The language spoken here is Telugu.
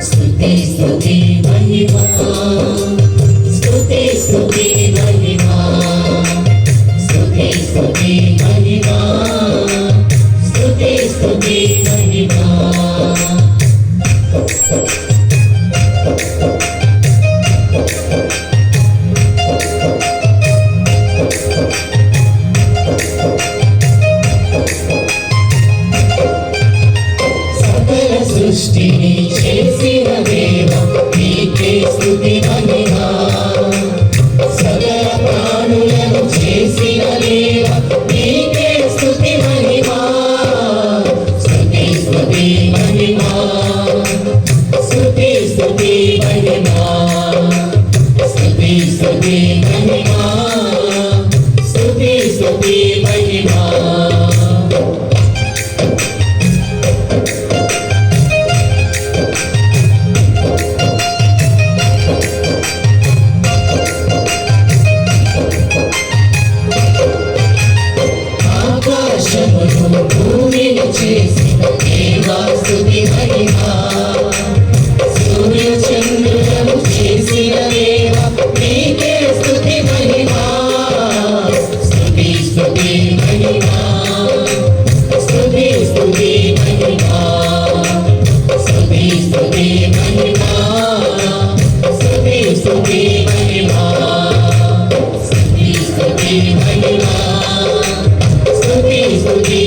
స్తుతి మహిమా స్తుతి స్తుతి మహిమా స్తుతి స్తుతి మహిమా స్తుతి స్తుతి మహిమా సకల సృష్టిని చేసిన దేవ నీకే స్తుతి మహిమా సకల ప్రాణులను చేసిన దేవ నీకే స్తుతి మహిమా స్తుతి స్తుతి మహిమా స్తుతి స్తుతి మహిమా స్తుతి స్తుతి మహిమా స్తుతి స్తుతి మహిమా ఆకాశమును భూమిని చేసిన దేవా స్తుతి మహిమా సూర్య చంద్రులను చేసిన దేవా నీకే స్తుతి మహిమా స్తుతి స్తుతి మహిమా స్తుతి స్తుతి మహిమా స్తుతి స్తుతి మహిమా స్తుతి స్తుతి మహిమా స్తుతి స్తుతి మహిమా స్తుతి స్తుతి